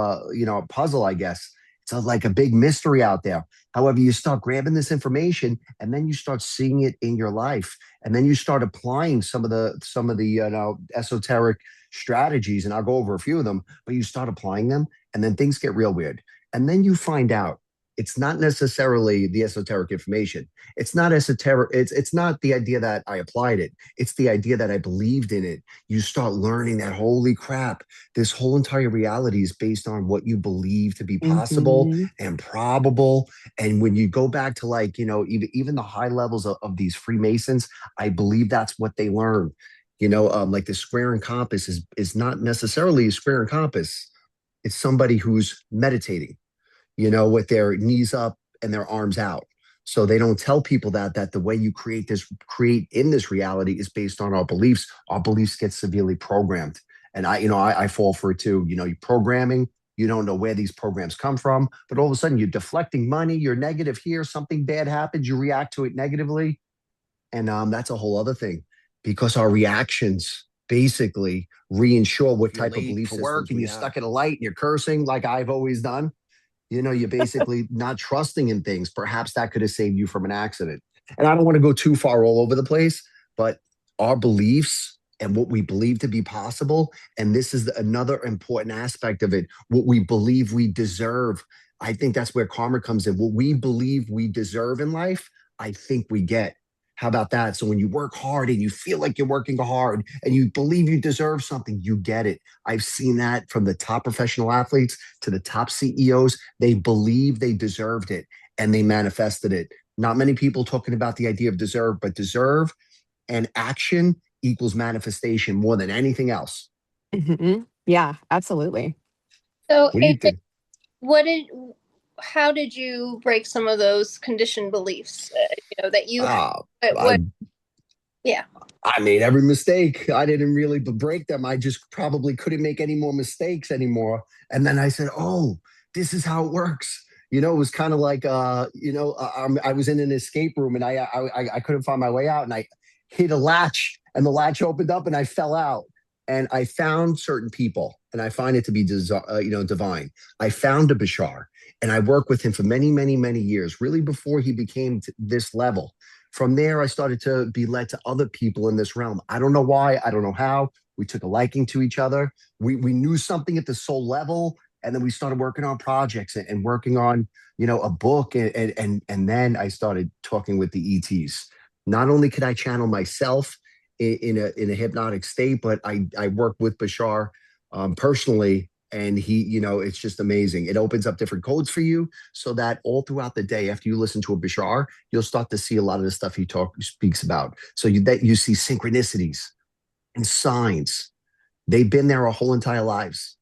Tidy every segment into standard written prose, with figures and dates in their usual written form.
a puzzle, I guess. It's like a big mystery out there. However, you start grabbing this information and then you start seeing it in your life. And then you start applying some of the esoteric strategies, and I'll go over a few of them, but you start applying them and then things get real weird. And then you find out it's not necessarily the esoteric information. It's not esoteric. It's not the idea that I applied it. It's the idea that I believed in it. You start learning that, holy crap, this whole entire reality is based on what you believe to be possible Hmm. and probable. And when you go back to, like, even the high levels of these Freemasons, I believe that's what they learn. Like the square and compass is not necessarily a square and compass. It's somebody who's meditating, with their knees up and their arms out. So they don't tell people that the way you create in this reality is based on our beliefs. Our beliefs get severely programmed. And I fall for it too. You're programming, you don't know where these programs come from, but all of a sudden you're deflecting money, you're negative here, something bad happens, you react to it negatively. And that's a whole other thing, because our reactions basically reinsure what type of belief for work, and you're stuck at a light and you're cursing like I've always done. You're basically not trusting in things. Perhaps that could have saved you from an accident. And I don't want to go too far all over the place, but our beliefs and what we believe to be possible, and this is another important aspect of it, what we believe we deserve. I think that's where karma comes in. What we believe we deserve in life, I think we get. How about that? So when you work hard and you feel like you're working hard and you believe you deserve something, you get it. I've seen that from the top professional athletes to the top CEOs. They believe they deserved it and they manifested it. Not many people talking about the idea of deserve, but deserve and action equals manifestation more than anything else. Hmm. Yeah, absolutely. So, What do you AJ, think? what did, how did you break some of those conditioned beliefs? That you have. Ah, I What? Yeah. I made every mistake. I didn't really break them. I just probably couldn't make any more mistakes anymore. And then I said, "Oh, this is how it works." It was kind of like, I was in an escape room and I couldn't find my way out, and I hit a latch, and the latch opened up, and I fell out. And I found certain people, and I find it to be, divine. I found a Bashar, and I worked with him for many, many, many years, really before he became this level. From there, I started to be led to other people in this realm. I don't know why. I don't know how. We took a liking to each other. We knew something at the soul level, and then we started working on projects and working on a book, and then I started talking with the ETs. Not only could I channel myself in a hypnotic state, but I work with Bashar personally, and it's just amazing. It opens up different codes for you, so that all throughout the day, after you listen to a Bashar, you'll start to see a lot of the stuff he speaks about. So you see synchronicities and signs. They've been there our whole entire lives,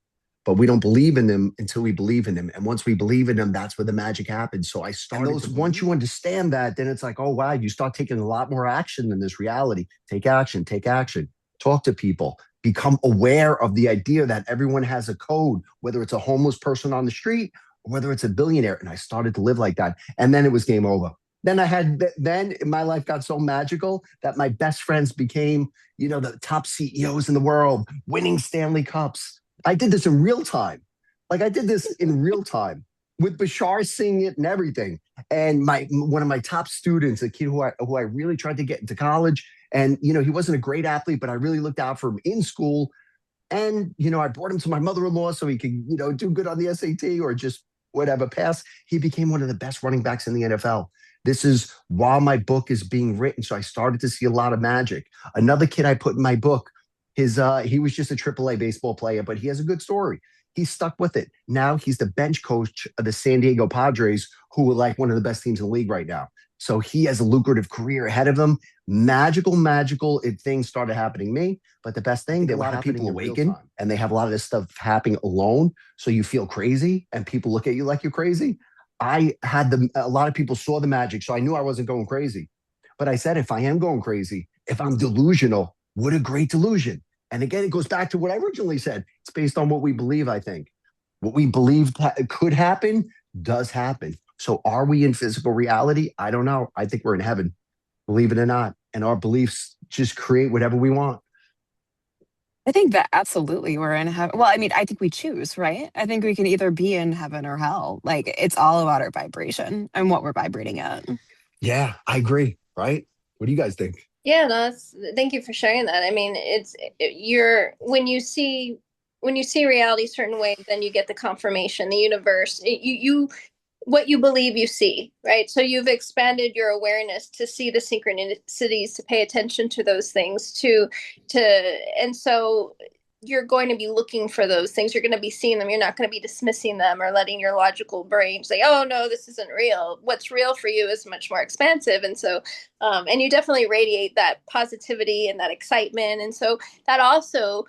but we don't believe in them until we believe in them. And once we believe in them, that's where the magic happens. So I started. Once you understand that, then it's like, oh wow, you start taking a lot more action in this reality. Take action. Take action. Talk to people. Become aware of the idea that everyone has a code, whether it's a homeless person on the street or whether it's a billionaire. And I started to live like that. And then it was game over. Then my life got so magical that my best friends became, the top CEOs in the world, winning Stanley Cups. I did this in real time. Like, I did this in real time with Bashar seeing it and everything. And one of my top students, a kid who I really tried to get into college, and he wasn't a great athlete, but I really looked out for him in school. And I brought him to my mother-in-law so he could do good on the SAT or just whatever pass. He became one of the best running backs in the NFL. This is while my book is being written, so I started to see a lot of magic. Another kid I put in my book, he was just a AAA baseball player, but he has a good story. He stuck with it. Now he's the bench coach of the San Diego Padres, who are like one of the best teams in the league right now. So he has a lucrative career ahead of him. Magical things started happening to me. But the best thing, that a lot of people awaken and they have a lot of this stuff happening alone. So you feel crazy and people look at you like you're crazy. A lot of people saw the magic, so I knew I wasn't going crazy. But I said, if I am going crazy, if I'm delusional, what a great delusion. And again, it goes back to what I originally said. It's based on what we believe, I think. What we believe could happen does happen. So are we in physical reality? I don't know. I think we're in heaven, believe it or not. And our beliefs just create whatever we want. I think that absolutely we're in heaven. Well, I mean, I think we choose, right? I think we can either be in heaven or hell. Like it's all about our vibration and what we're vibrating at. Yeah, I agree. Right? What do you guys think? Yeah, no, thank you for sharing that. I mean, you're when you see reality a certain way, then you get the confirmation, the universe, you what you believe you see, right? So you've expanded your awareness to see the synchronicities, to pay attention to those things, to and so you're going to be looking for those things. You're going to be seeing them. You're not going to be dismissing them or letting your logical brain say, "Oh no, this isn't real." What's real for you is much more expansive, and so, and you definitely radiate that positivity and that excitement, and so that also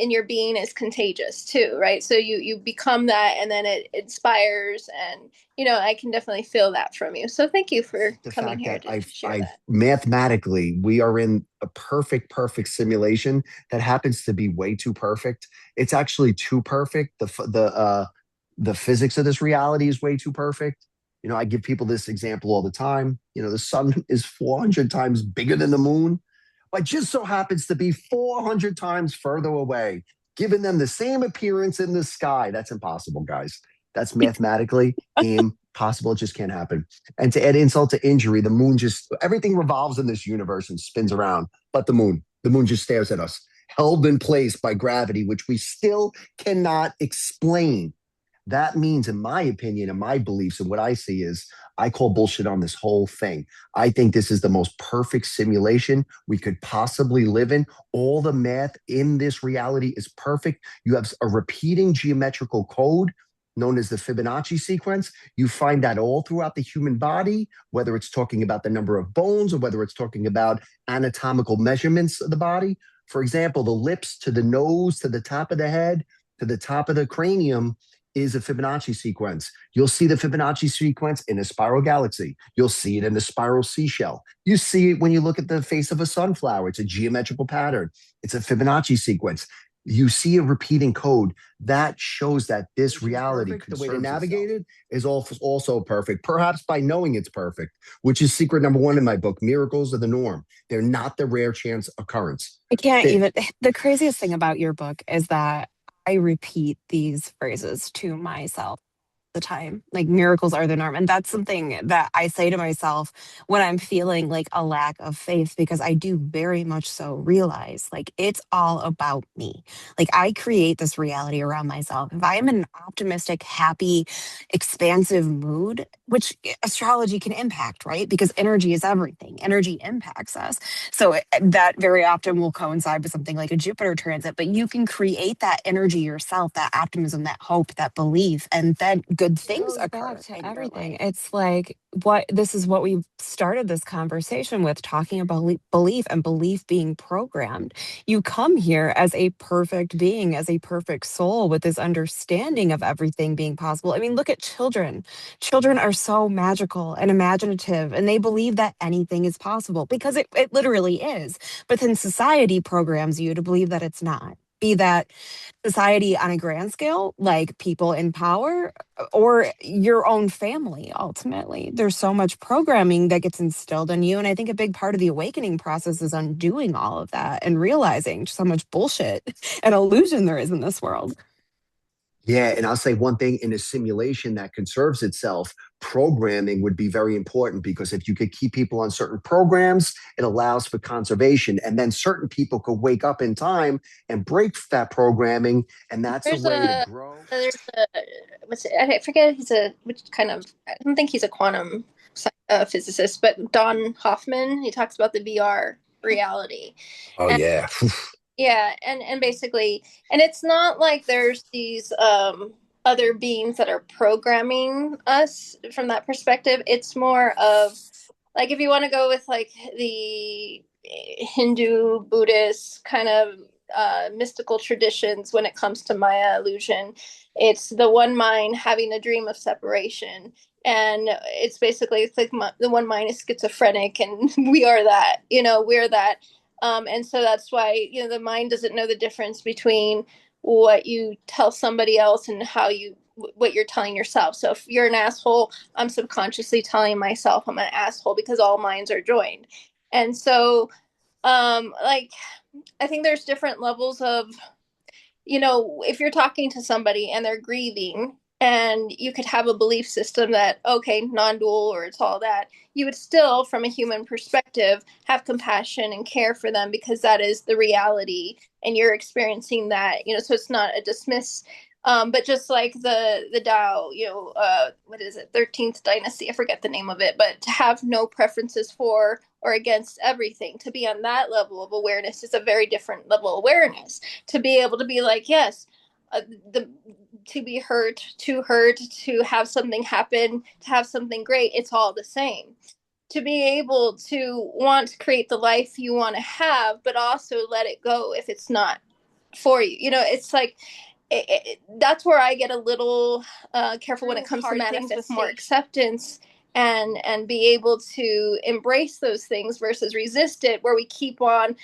in your being is contagious too, right? So you become that, and then it inspires, and I can definitely feel that from you. So thank you for The coming fact here that to share I that. mathematically, we are in a perfect simulation that happens to be way too perfect. It's actually too perfect. The physics of this reality is way too perfect. I give people this example all the time. The sun is 400 times bigger than the moon, but just so happens to be 400 times further away, giving them the same appearance in the sky. That's impossible, guys. That's mathematically impossible. It just can't happen. And to add insult to injury, the moon just, everything revolves in this universe and spins around, but the moon just stares at us, held in place by gravity, which we still cannot explain. That means, in my opinion and my beliefs and what I see is, I call bullshit on this whole thing. I think this is the most perfect simulation we could possibly live in. All the math in this reality is perfect. You have a repeating geometrical code known as the Fibonacci sequence. You find that all throughout the human body, whether it's talking about the number of bones or whether it's talking about anatomical measurements of the body. For example, the lips to the nose, to the top of the head, to the top of the cranium is a Fibonacci sequence. You'll see the Fibonacci sequence in a spiral galaxy. You'll see it in the spiral seashell. You see it when you look at the face of a sunflower. It's a geometrical pattern. It's a Fibonacci sequence. You see a repeating code that shows that this reality, the way to navigate it, is also perfect, perhaps by knowing it's perfect, which is secret number one in my book. Miracles are the norm. They're not the rare chance occurrence. I can't They, even. The craziest thing about your book is that I repeat these phrases to myself the time. Like miracles are the norm. And that's something that I say to myself when I'm feeling like a lack of faith, because I do very much so realize like it's all about me. Like I create this reality around myself. If I'm in an optimistic, happy, expansive mood, which astrology can impact, right? Because energy is everything, energy impacts us. So that very often will coincide with something like a Jupiter transit, but you can create that energy yourself, that optimism, that hope, that belief, and then good things Goes occur back to in your everything. life. It's like what this is what we started this conversation with, talking about belief and belief being programmed. You come here as a perfect being, as a perfect soul with this understanding of everything being possible. I mean, look at children. Children are so magical and imaginative, and they believe that anything is possible because it literally is. But then society programs you to believe that it's not. Be that society on a grand scale, like people in power, or your own family, ultimately. There's so much programming that gets instilled in you. And I think a big part of the awakening process is undoing all of that and realizing just how much bullshit and illusion there is in this world. Yeah, and I'll say one thing, in a simulation that conserves itself, programming would be very important, because if you could keep people on certain programs, it allows for conservation. And then certain people could wake up in time and break that programming. And that's a There's way to a grow. there's a what's it, I forget he's a which kind of I don't think he's a quantum physicist, but Don Hoffman, he talks about the VR reality. Oh, And yeah. yeah, and basically, and it's not like there's these other beings that are programming us from that perspective. It's more of like, if you want to go with like the Hindu, Buddhist kind of mystical traditions when it comes to Maya illusion, it's the one mind having a dream of separation. And it's basically, it's like the one mind is schizophrenic, and we are that, we're that. And so that's why, the mind doesn't know the difference between what you tell somebody else and what you're telling yourself. So if you're an asshole, I'm subconsciously telling myself I'm an asshole because all minds are joined. And so Like, I think there's different levels of, if you're talking to somebody and they're grieving, and you could have a belief system that, okay, non-dual, or it's all that, you would still, from a human perspective, have compassion and care for them, because that is the reality and you're experiencing that, so it's not a dismiss. But just like the Tao, what is it, 13th dynasty, I forget the name of it, but to have no preferences for or against everything, to be on that level of awareness is a very different level of awareness. To be able to be like, yes, the to be hurt, to have something happen, to have something great, it's all the same. To be able to want to create the life you want to have, but also let it go if it's not for you. It's like, that's where I get a little careful when it comes to manifesting with more acceptance, and be able to embrace those things versus resist it, where we keep on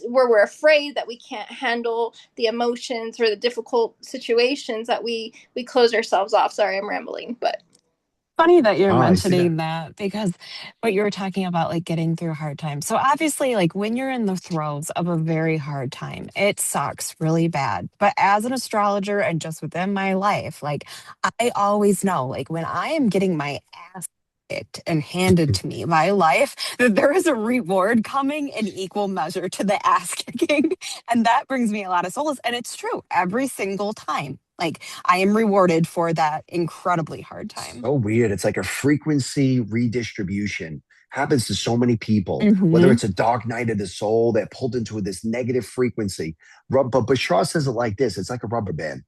where we're afraid that we can't handle the emotions or the difficult situations, that we close ourselves off. Sorry, I'm rambling, but Funny that you're Oh, I see that. mentioning that, because what you were talking about, like getting through hard times. So obviously, like when you're in the throes of a very hard time, it sucks really bad. But as an astrologer and just within my life, like I always know, like when I am getting my ass kicked and handed to me by life, that there is a reward coming in equal measure to the ass kicking. And that brings me a lot of solace. And it's true every single time. Like I am rewarded for that incredibly hard time. So weird. It's like a frequency redistribution. Happens to so many people, whether Hmm. it's a dark night of the soul, they're pulled into this negative frequency. But Bashar says it like this: it's like a rubber band.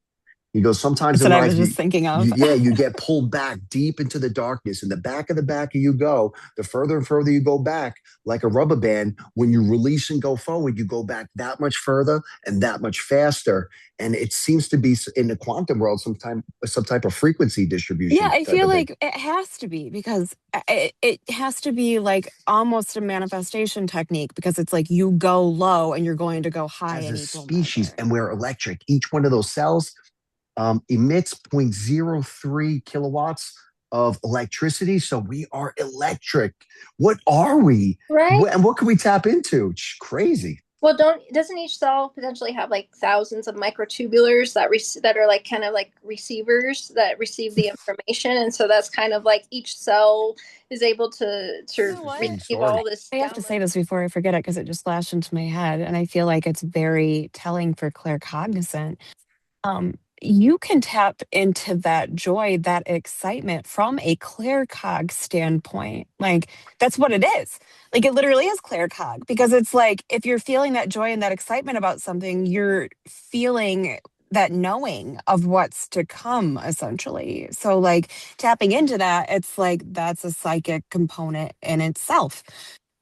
He goes, sometimes That's in what I life, was just thinking of. yeah, you get pulled back deep into the darkness. In the back of the back of you go, the further and further you go back, like a rubber band, when you release and go forward, you go back that much further and that much faster. And it seems to be in the quantum world, some type of frequency Yeah, distribution I type feel of thing. like it has to be, because it has to be like almost a manifestation technique, because it's like you go low and you're going to go high As in a equal species, measure. and we're electric. Each one of those cells emits zero point zero 0.03 kilowatts of electricity. So we are electric. What are we? right. And what can we tap into? It's crazy. Well, doesn't each cell potentially have like thousands of microtubulars that are like kind of like receivers that receive the information, and so that's kind of like each cell is able You to know what? Interesting receive story. all this I have to download. say this before I forget it, because it just flashed into my head, and I feel like it's very telling for claircognizant. You can tap into that joy, that excitement from a claircog standpoint. Like that's what it is. Like it literally is claircog, because it's like if you're feeling that joy and that excitement about something, you're feeling that knowing of what's to come, essentially. So like tapping into that, it's like that's a psychic component in itself.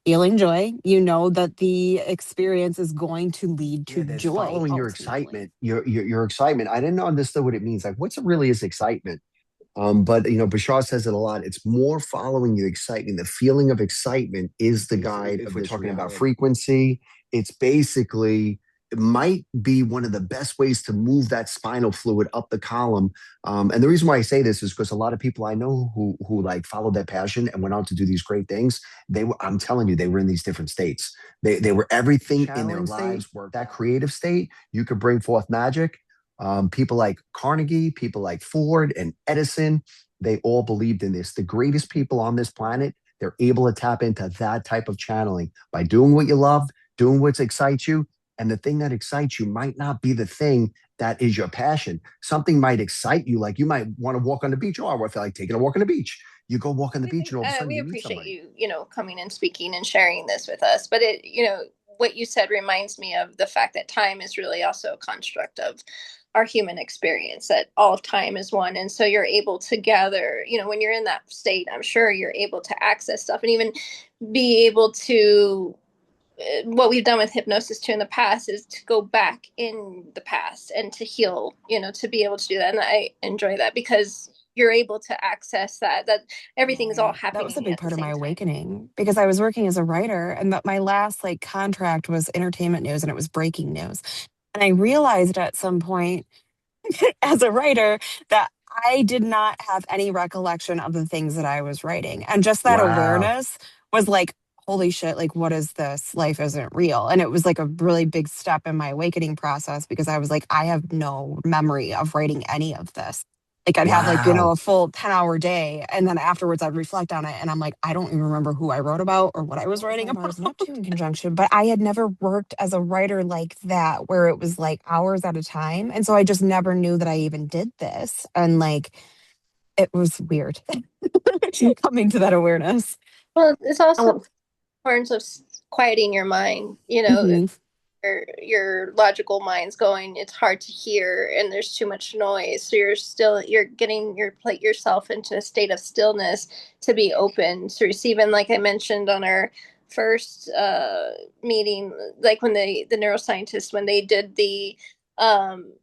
Feeling joy, you know that the experience is going to lead Yeah, to there's joy following your ultimately. excitement, your excitement. I didn't understand what it means. Like, what's really is excitement? But Bashar says it a lot. It's more following your excitement. The feeling of excitement is the guide. If we're talking about frequency, it's basically it might be one of the best ways to move that spinal fluid up the column. And the reason why I say this is because a lot of people I know who like followed their passion and went on to do these great things, they were, I'm telling you, they were in these different states. They were everything in their lives worked. That creative state, you could bring forth magic. People like Carnegie, people like Ford and Edison, they all believed in this. The greatest people on this planet, they're able to tap into that type of channeling by doing what you love, doing what excites you. And the thing that excites you might not be the thing that is your passion. Something might excite you, like you might want to walk on the beach. Oh, I feel like taking a walk on the beach. You go walk on the beach, and all of a sudden We you meet appreciate somebody. you, coming and speaking and sharing this with us. But what you said reminds me of the fact that time is really also a construct of our human experience, that all of time is one. And so you're able to gather, when you're in that state, I'm sure you're able to access stuff, and even be able to, what we've done with hypnosis too in the past is to go back in the past and to heal, to be able to do that. And I enjoy that because you're able to access that everything is all Right. That was a happening big at the part of same my time. awakening, because I was working as a writer, and that my last like contract was entertainment news, and it was breaking news. And I realized at some point as a writer that I did not have any recollection of the things that I was writing. And just that Wow. awareness was like, holy shit, like, what is this? Life isn't real. And it was like a really big step in my awakening process, because I was like, I have no memory of writing any of this. Like, I'd have, like, Wow. a full 10-hour day. And then afterwards I'd reflect on it. And I'm like, I don't even remember who I wrote about or what I was writing about. Mars Neptune conjunction. But I had never worked as a writer like that, where it was like hours at a time. And so I just never knew that I even did this. And like, it was weird coming to that awareness. Well, it's also Oh, importance of quieting your mind. mhm. Your logical mind's going, it's hard to hear and there's too much noise, so you're getting yourself into a state of stillness to be open to receive. And like I mentioned on our first meeting, like when the neuroscientists, when they did the MRI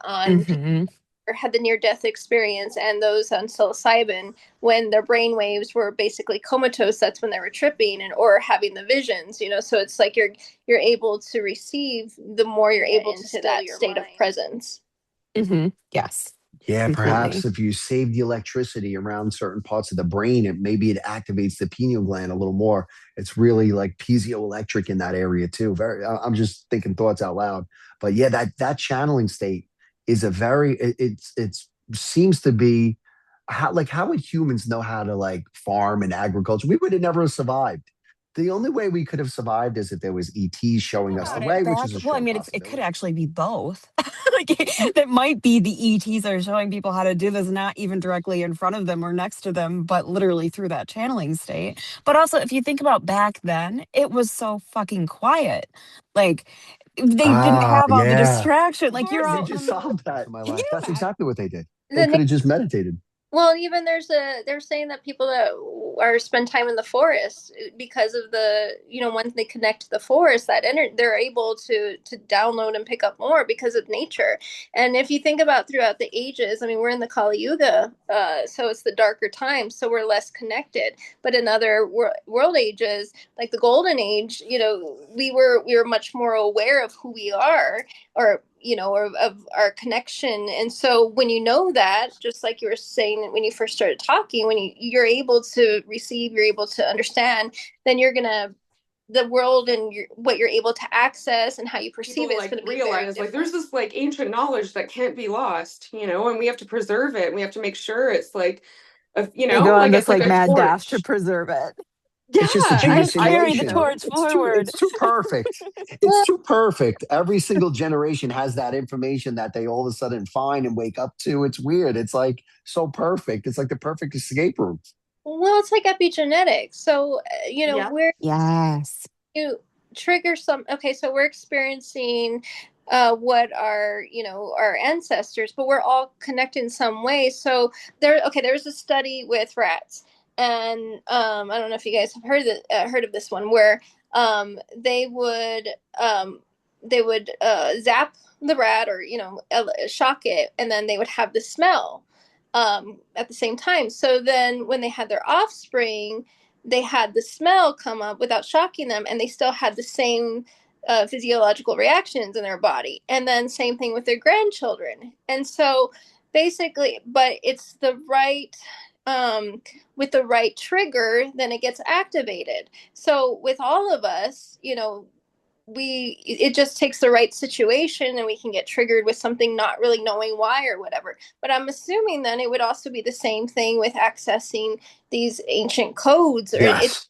on people Mhm. or had the near death experience and those on psilocybin, when their brain waves were basically comatose, that's when they were tripping and or having the visions. So it's like you're able to receive the more you're able to that state of presence. Mhm. Yes, Yeah, perhaps completely. if you save the electricity around certain parts of the brain, maybe it activates the pineal gland a little more. It's really like piezoelectric in that area too. I'm just thinking thoughts out loud. But yeah, that channeling state is a very it's seems to be how would humans know how to like farm and agriculture? We would have never survived. The only way we could have survived is if there was ETs showing us the About it way, which back, is a well, I strong mean, it could possibility. actually be both. Like, that might be the ETs are showing people how to do this, not even directly in front of them or next to them, but literally through that channeling state. But also, if you think about back then, it was so fucking quiet. Like, they didn't Ah, have all the yeah. distraction. Of Like, you're course, You out in just the middle. solved that in my life. That's Yeah. exactly what they did. They the could have just meditated. Well, even they're saying that people that are spend time in the forest, because of once they connect to the forest, they're able to download and pick up more because of nature. And if you think about throughout the ages, I mean, we're in the Kali Yuga, so it's the darker times, so we're less connected. But in other world ages, like the Golden Age, we were much more aware of who we are, or of our connection. And so when you know that, just like you were saying when you first started talking, when you're able to receive, you're able to understand, then you're gonna the world and what you're able to access and how you perceive People it is like going to be very realize like there's different. this like ancient knowledge that can't be lost, and we have to preserve it and we have to make sure it's like They go on like this it's like like a mad dash to torch. preserve it. Yeah, It's just a They I genius just I carry the simulation. torch forward. It's too perfect. It's Well, too perfect. Every single generation has that information that they all of a sudden find and wake up to. It's weird. It's like so perfect. It's like the perfect escape room. it's like epigenetics. So yeah. we're Yes. you trigger some. Okay, so we're experiencing what our ancestors, but we're all connected in some way. So there's a study with rats, and I don't know if you guys have heard of this one, where they would zap the rat, or shock it, and then they would have the smell at the same time. So then when they had their offspring, they had the smell come up without shocking them, and they still had the same physiological reactions in their body. And then same thing with their grandchildren. And so basically, but it's the right with the right trigger, then it gets activated. So with all of us, it just takes the right situation and we can get triggered with something, not really knowing why or whatever. But I'm assuming then it would also be the same thing with accessing these ancient codes, or it's Yes.